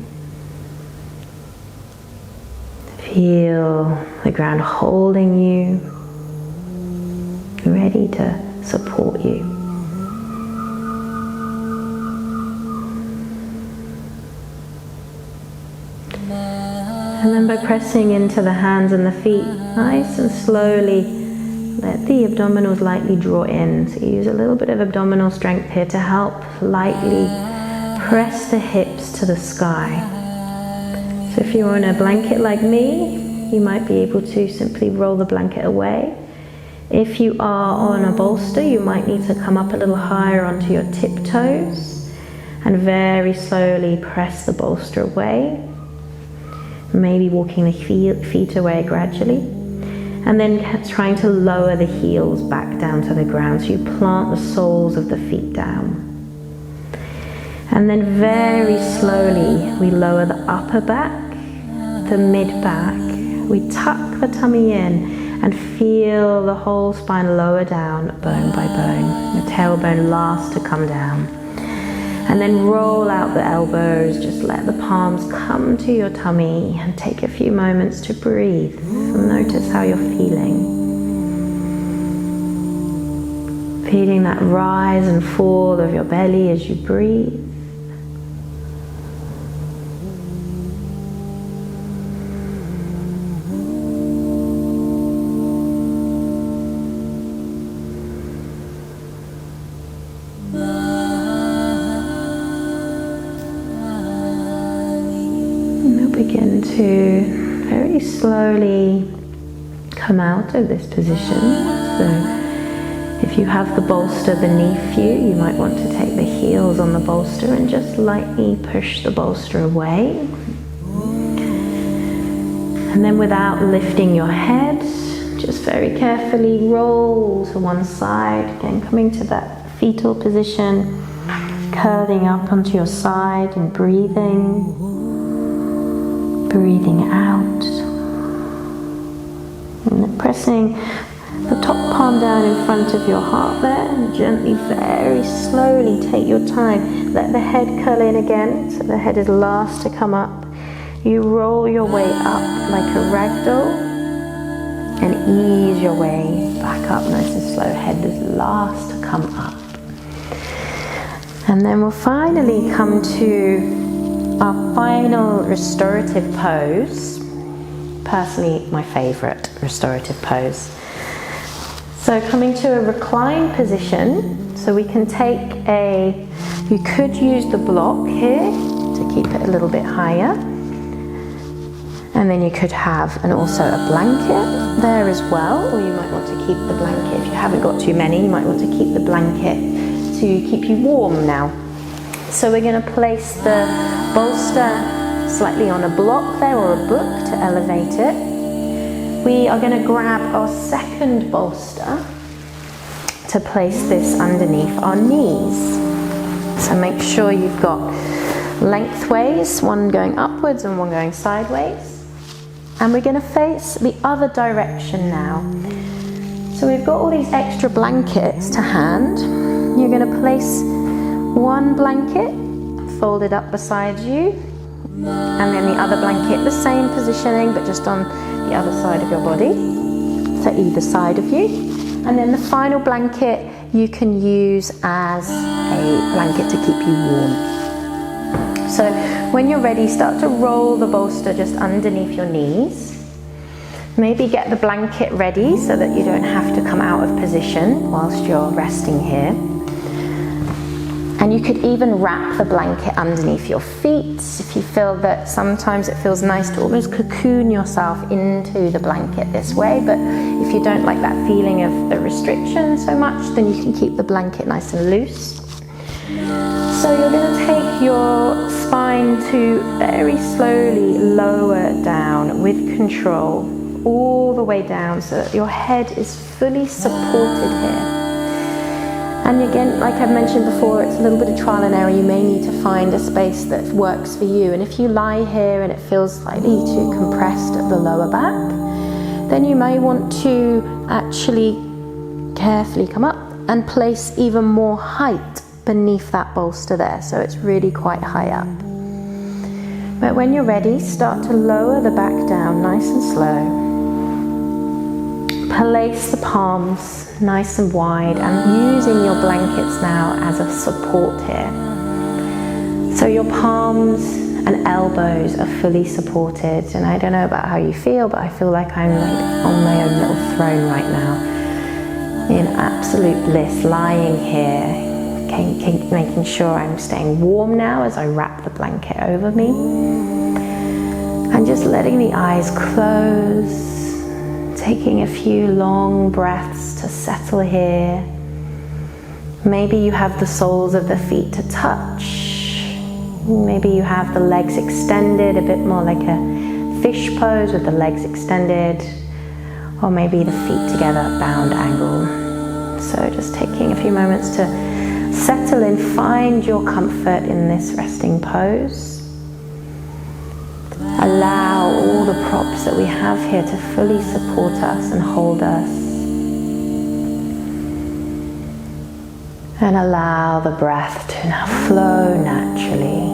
Feel the ground holding you, ready to support you. And then by pressing into the hands and the feet, nice and slowly, let the abdominals lightly draw in. So use a little bit of abdominal strength here to help lightly press the hips to the sky. So if you're on a blanket like me, you might be able to simply roll the blanket away. If you are on a bolster, you might need to come up a little higher onto your tiptoes and very slowly press the bolster away. Maybe walking the feet away gradually, and then trying to lower the heels back down to the ground, so you plant the soles of the feet down. And then very slowly we lower the upper back, the mid back, we tuck the tummy in and feel the whole spine lower down bone by bone, the tailbone last to come down. And then roll out the elbows, just let the palms come to your tummy and take a few moments to breathe. And notice how you're feeling. Feeling that rise and fall of your belly as you breathe. Begin to very slowly come out of this position. So if you have the bolster beneath you, you might want to take the heels on the bolster and just lightly push the bolster away. And then without lifting your head, just very carefully roll to one side. Again, coming to that fetal position, curving up onto your side and breathing. Breathing out, and then pressing the top palm down in front of your heart there, and gently, very slowly take your time. Let the head curl in again, so the head is last to come up. You roll your way up like a ragdoll, and ease your way back up nice and slow. Head is last to come up. And then we'll finally come to our final restorative pose, personally my favorite restorative pose. So coming to a reclined position, so we can take you could use the block here to keep it a little bit higher. And then you could have also a blanket there as well, or you might want to keep the blanket, if you haven't got too many, you might want to keep the blanket to keep you warm now. So we're going to place the bolster slightly on a block there or a book to elevate it. We are going to grab our second bolster to place this underneath our knees. So make sure you've got lengthways, one going upwards and one going sideways. And we're going to face the other direction now. So we've got all these extra blankets to hand. You're going to place one blanket folded up beside you, and then the other blanket, the same positioning but just on the other side of your body, so either side of you. And then the final blanket you can use as a blanket to keep you warm. So when you're ready, start to roll the bolster just underneath your knees. Maybe get the blanket ready so that you don't have to come out of position whilst you're resting here. And you could even wrap the blanket underneath your feet if you feel that sometimes it feels nice to almost cocoon yourself into the blanket this way. But if you don't like that feeling of the restriction so much, then you can keep the blanket nice and loose. So you're going to take your spine to very slowly lower down with control all the way down so that your head is fully supported here. And again, like I've mentioned before, it's a little bit of trial and error. You may need to find a space that works for you. And if you lie here and it feels slightly too compressed at the lower back, then you may want to actually carefully come up and place even more height beneath that bolster there, so it's really quite high up. But when you're ready, start to lower the back down nice and slow. Place the palms nice and wide and using your blankets now as a support here. So your palms and elbows are fully supported, and I don't know about how you feel, but I feel like I'm like on my own little throne right now in absolute bliss, lying here, making sure I'm staying warm now as I wrap the blanket over me, and just letting the eyes close. Taking a few long breaths to settle here. Maybe you have the soles of the feet to touch. Maybe you have the legs extended, a bit more like a fish pose with the legs extended. Or maybe the feet together, bound angle. So just taking a few moments to settle in, find your comfort in this resting pose. Allow all the props that we have here to fully support us and hold us. And allow the breath to now flow naturally.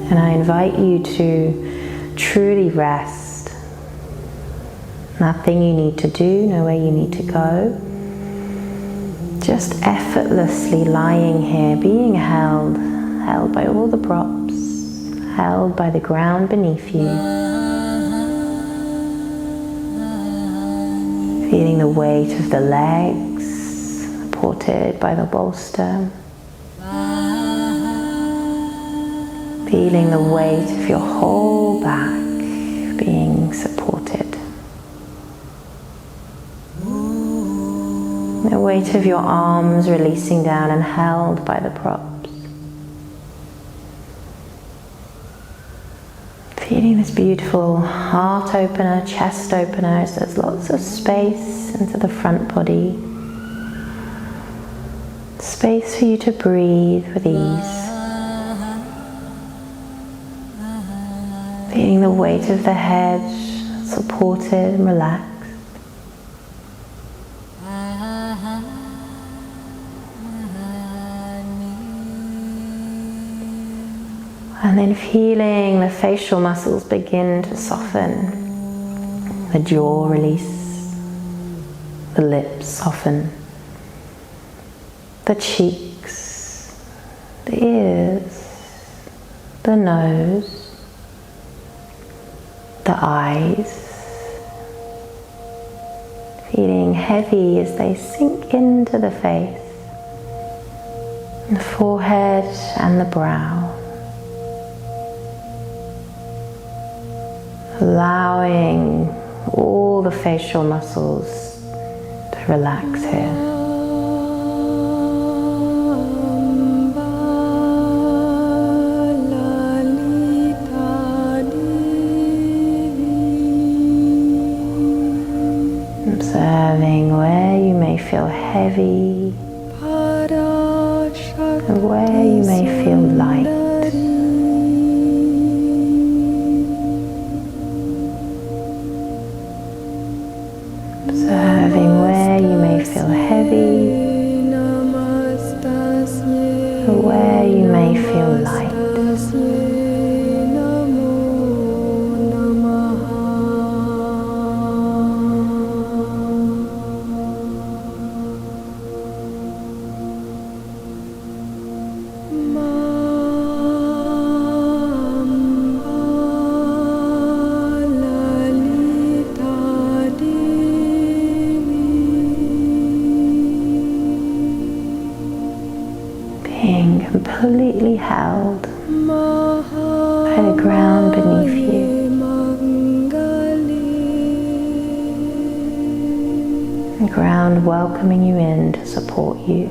And I invite you to truly rest. Nothing you need to do, nowhere you need to go. Just effortlessly lying here, being held by all the props. Held by the ground beneath you. Feeling the weight of the legs supported by the bolster. Feeling the weight of your whole back being supported. The weight of your arms releasing down and held by the props. Feeling this beautiful heart opener, chest opener, as there's lots of space into the front body. Space for you to breathe with ease. Feeling the weight of the head supported and relaxed. And then feeling the facial muscles begin to soften, the jaw release, the lips soften, the cheeks, the ears, the nose, the eyes, feeling heavy as they sink into the face, the forehead and the brow. Allowing all the facial muscles to relax here. Observing where you may feel heavy and where you may feel light. Observing where you may feel heavy and where you may feel light. completely held by the ground beneath you. The ground welcoming you in to support you.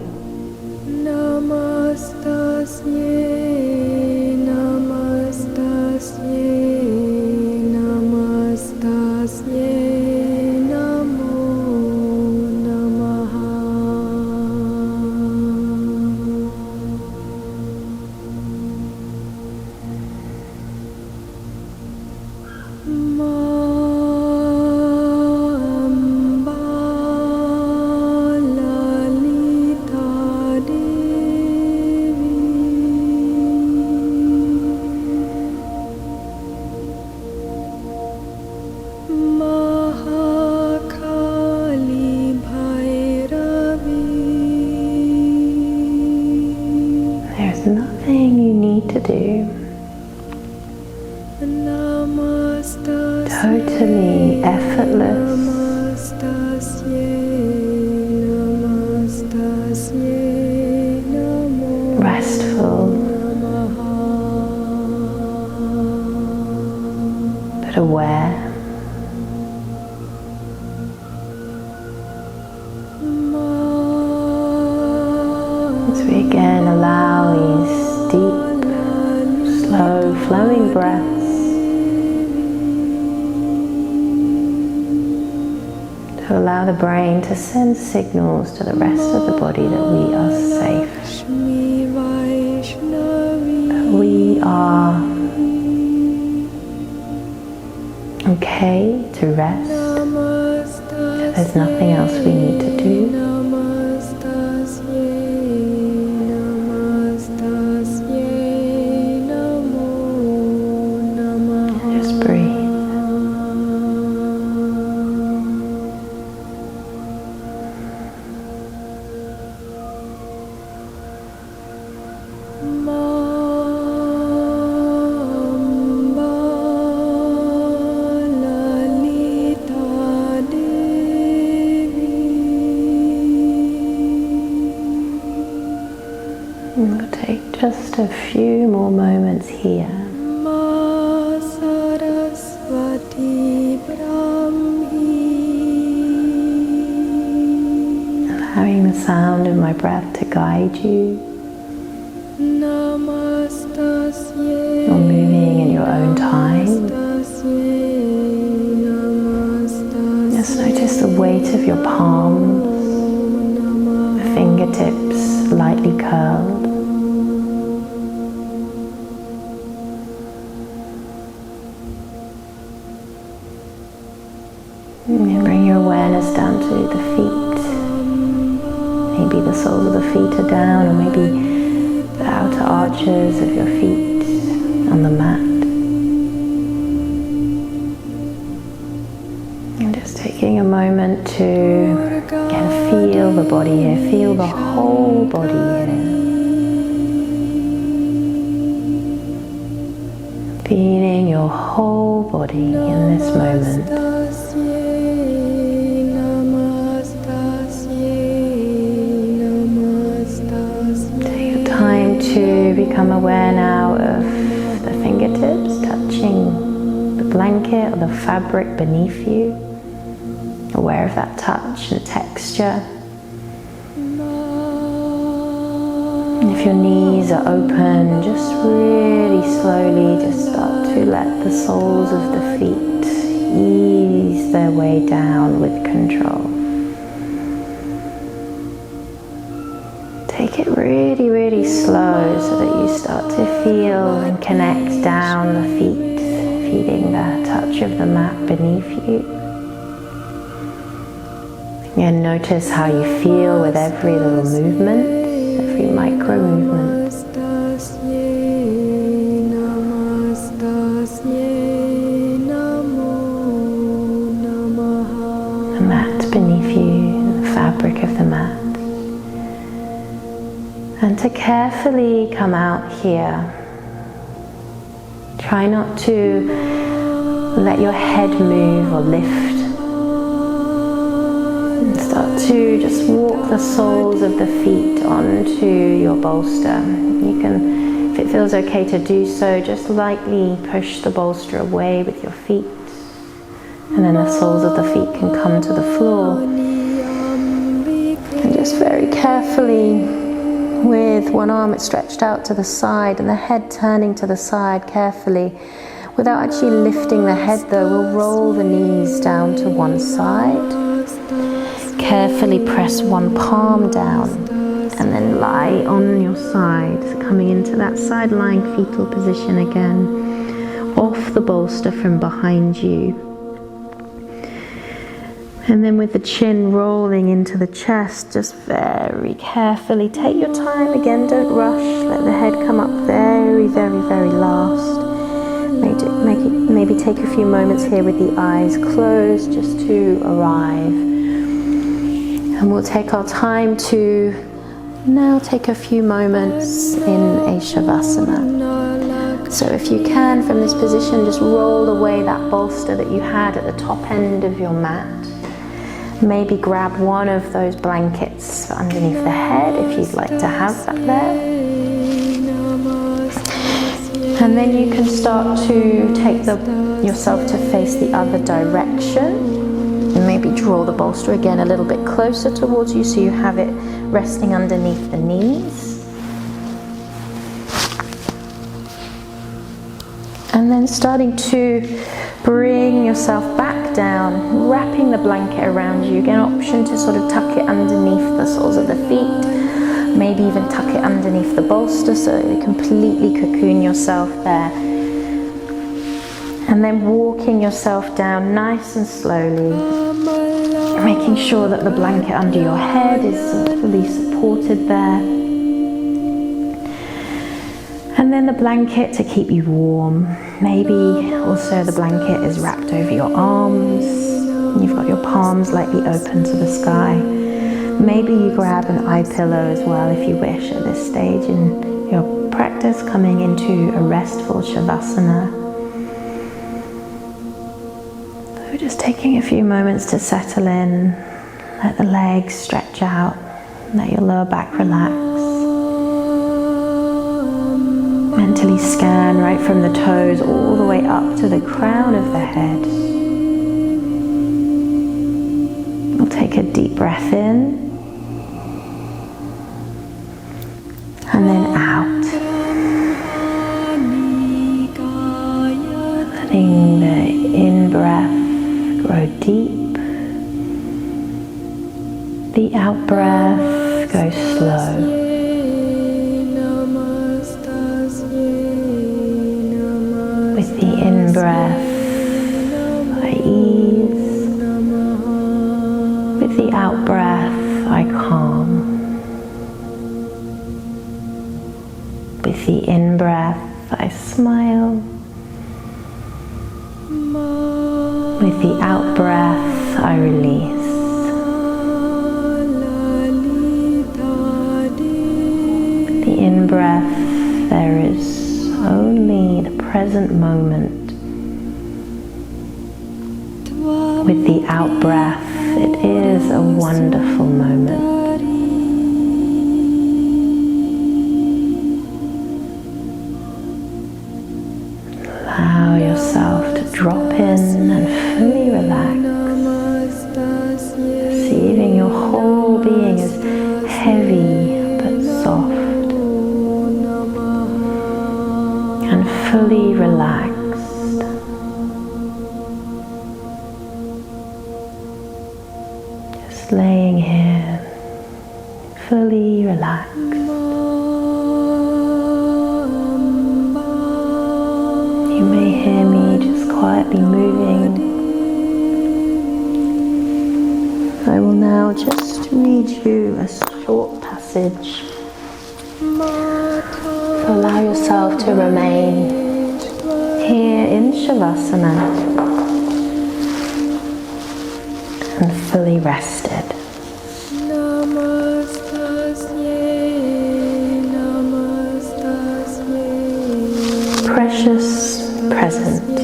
There's nothing you need to do. Totally effortless. Restful. But aware. As we again allow these deep, slow, flowing breaths to allow the brain to send signals to the rest of the body that we are safe, that we are okay to rest, that there's nothing else we need to do. Just breathe. We'll take just a few more moments here. Allowing the sound of my breath to guide you. Or moving in your own time. Just notice the weight of your palms, the fingertips lightly curled. And bring your awareness down to the feet. Maybe the soles of the feet are down, or maybe the outer arches of your feet on the mat. And just taking a moment to again feel the body here, feel the whole body here. Feeling your whole body in this moment. Time to become aware now of the fingertips touching the blanket or the fabric beneath you. Aware of that touch and texture. And if your knees are open, just really slowly just start to let the soles of the feet ease their way down with control. Take it really, really slow so that you start to feel and connect down the feet, feeling the touch of the mat beneath you. And notice how you feel with every little movement, every micro movement. The mat beneath you, the fabric of the mat. And to carefully come out here, try not to let your head move or lift. Start to just walk the soles of the feet onto your bolster. You can, if it feels okay to do so, just lightly push the bolster away with your feet, and then the soles of the feet can come to the floor. And just very carefully, with one arm stretched out to the side and the head turning to the side carefully, without actually lifting the head though, we'll roll the knees down to one side. Carefully press one palm down and then lie on your side, coming into that side lying fetal position again, off the bolster from behind you. And then with the chin rolling into the chest, just very carefully take your time again, don't rush, let the head come up very, very, very last. Maybe take a few moments here with the eyes closed just to arrive. And we'll take our time to now take a few moments in a Shavasana. So if you can, from this position, just roll away that bolster that you had at the top end of your mat. Maybe grab one of those blankets underneath the head if you'd like to have that there. And then you can start to take yourself to face the other direction. And maybe draw the bolster again a little bit closer towards you so you have it resting underneath the knees. And then starting to bring yourself back down, wrapping the blanket around you. Again, option to sort of tuck it underneath the soles of the feet. Maybe even tuck it underneath the bolster so that you completely cocoon yourself there. And then walking yourself down nice and slowly, making sure that the blanket under your head is fully supported there. And then the blanket to keep you warm. Maybe also the blanket is wrapped over your arms. You've got your palms lightly open to the sky. Maybe you grab an eye pillow as well if you wish at this stage in your practice, coming into a restful Shavasana. So just taking a few moments to settle in, let the legs stretch out, let your lower back relax. Mentally scan right from the toes all the way up to the crown of the head. We'll take a deep breath in. And then out. Letting the in-breath grow deep. The out-breath go slow. With the in-breath, I ease. With the out-breath, I calm. With the in-breath, I smile. With the out-breath, I release. With the in-breath, there is only the present moment. With the out-breath, it is a wonderful moment. Allow yourself to drop in and fully relax, perceiving your whole being as heavy but soft and fully relaxed. Just laying here, fully relaxed. You may hear me just quietly moving. I will now just read you a short passage. Allow yourself to remain here in Shavasana and fully rested. Precious present.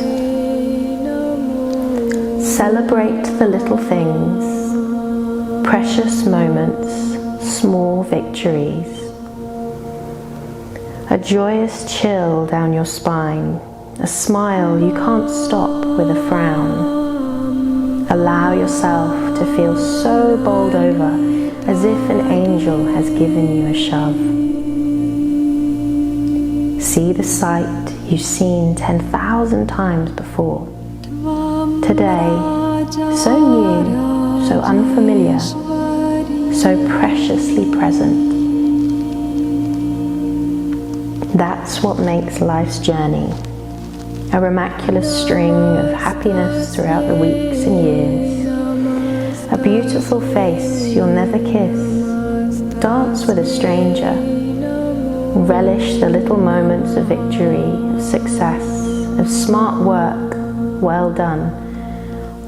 Celebrate the little things. precious moments, small victories. A joyous chill down your spine, a smile you can't stop with a frown. Allow yourself to feel so bowled over, as if an angel has given you a shove. See the sight you've seen 10,000 times before. Today, so new, so unfamiliar, so preciously present. That's what makes life's journey a miraculous string of happiness throughout the weeks and years. A beautiful face you'll never kiss. Dance with a stranger. Relish the little moments of victory, of success, of smart work, well done.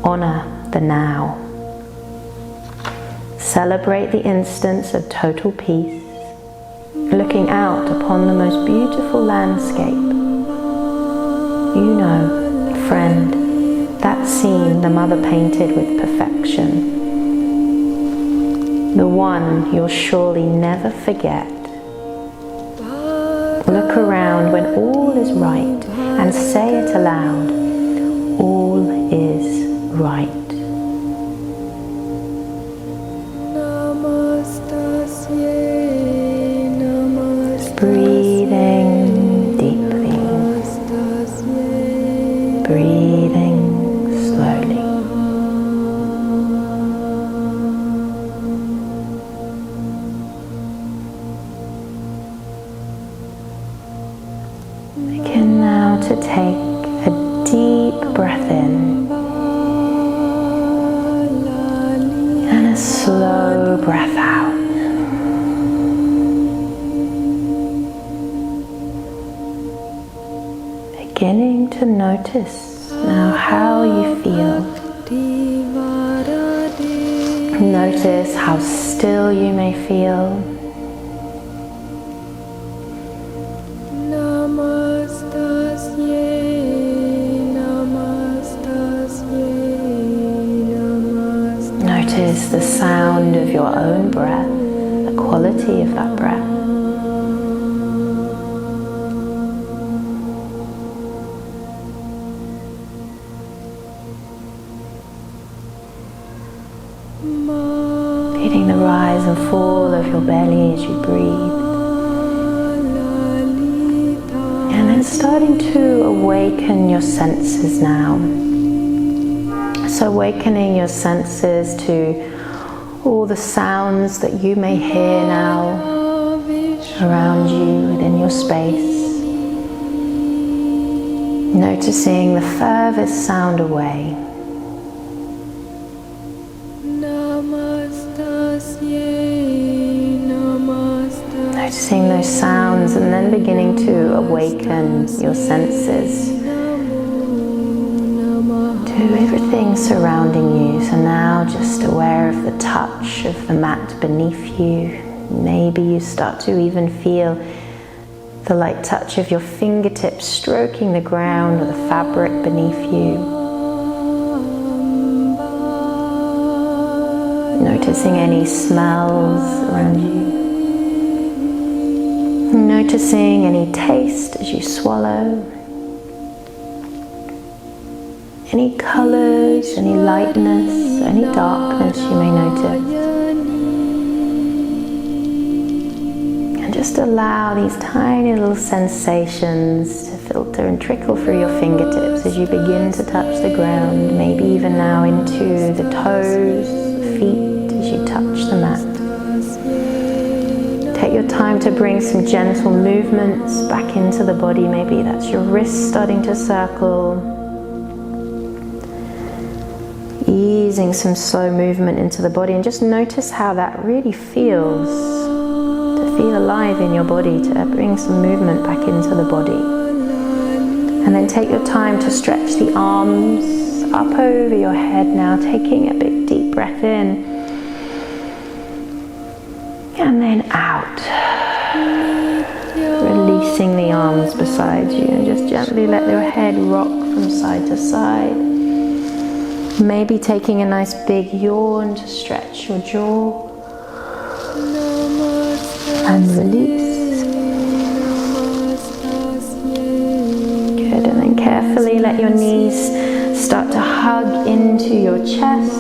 Honor the now. Celebrate the instants of total peace, looking out upon the most beautiful landscape. You know, friend, that scene the mother painted with perfection. The one you'll surely never forget. Look around when all is right and say it aloud. All is right. Breathing deeply. Breathing slowly. Begin now to take a deep breath in and a slow breath out. Beginning to notice now how you feel. Notice how still you may feel. Notice the sound of your own breath, the quality of that breath. Feeling the rise and fall of your belly as you breathe. And then starting to awaken your senses now. So awakening your senses to all the sounds that you may hear now around you within your space. Noticing the furthest sound away. Noticing those sounds and then beginning to awaken your senses to everything surrounding you. So now just aware of the touch of the mat beneath you. Maybe you start to even feel the light touch of your fingertips stroking the ground or the fabric beneath you. Noticing any smells around you. Noticing any taste as you swallow. Any colors, any lightness, any darkness you may notice. And just allow these tiny little sensations to filter and trickle through your fingertips as you begin to touch the ground, maybe even now into the toes, the feet as you touch the mat. Take your time to bring some gentle movements back into the body. Maybe that's your wrists starting to circle. Easing some slow movement into the body, and just notice how that really feels. To feel alive in your body, to bring some movement back into the body. And then take your time to stretch the arms up over your head now, taking a big deep breath in. And then out. Releasing the arms beside you and just gently let your head rock from side to side. Maybe taking a nice big yawn to stretch your jaw and release. Good, and then carefully let your knees start to hug into your chest.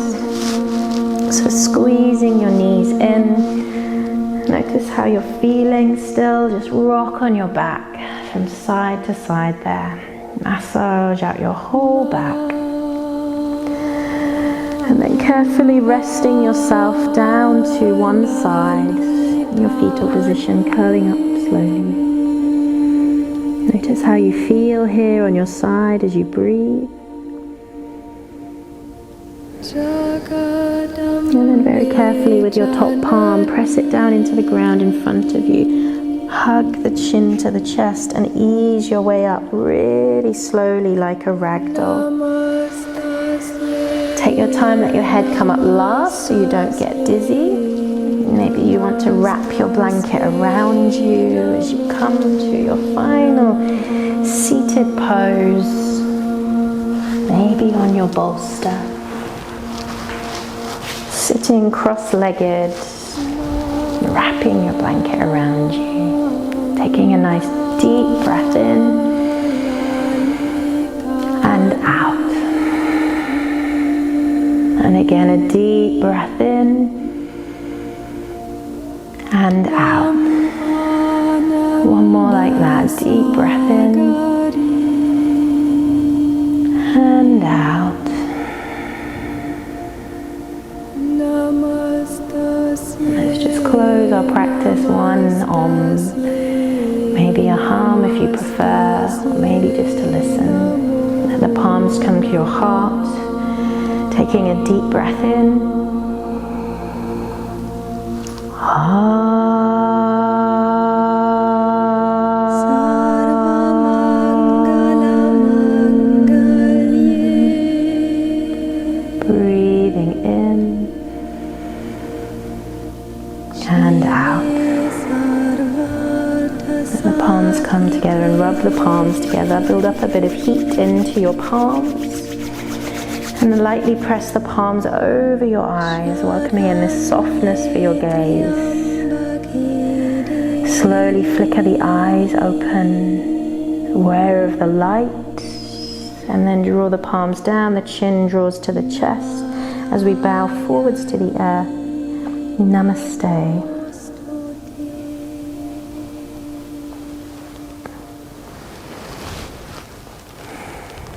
So squeezing your knees in. Notice how you're feeling still. Just rock on your back from side to side there. Massage out your whole back. And then carefully resting yourself down to one side, in your fetal position, curling up slowly. Notice how you feel here on your side as you breathe. And then very carefully with your top palm, press it down into the ground in front of you. Hug the chin to the chest and ease your way up really slowly like a ragdoll. Take your time, let your head come up last so you don't get dizzy. Maybe you want to wrap your blanket around you as you come to your final seated pose. Maybe on your bolster. Sitting cross-legged, wrapping your blanket around you. Taking a nice deep breath in and out. And again, a deep breath in and out. One more like that. Deep breath in and out. Let's just close our practice. One Om. Maybe a hum if you prefer, or maybe just to listen. Let the palms come to your heart. Taking a deep breath in. Breathing in and out. Let the palms come together and rub the palms together. Build up a bit of heat into your palms. And then lightly press the palms over your eyes, welcoming in this softness for your gaze. Slowly flicker the eyes open, aware of the light. And then draw the palms down, the chin draws to the chest as we bow forwards to the earth. Namaste.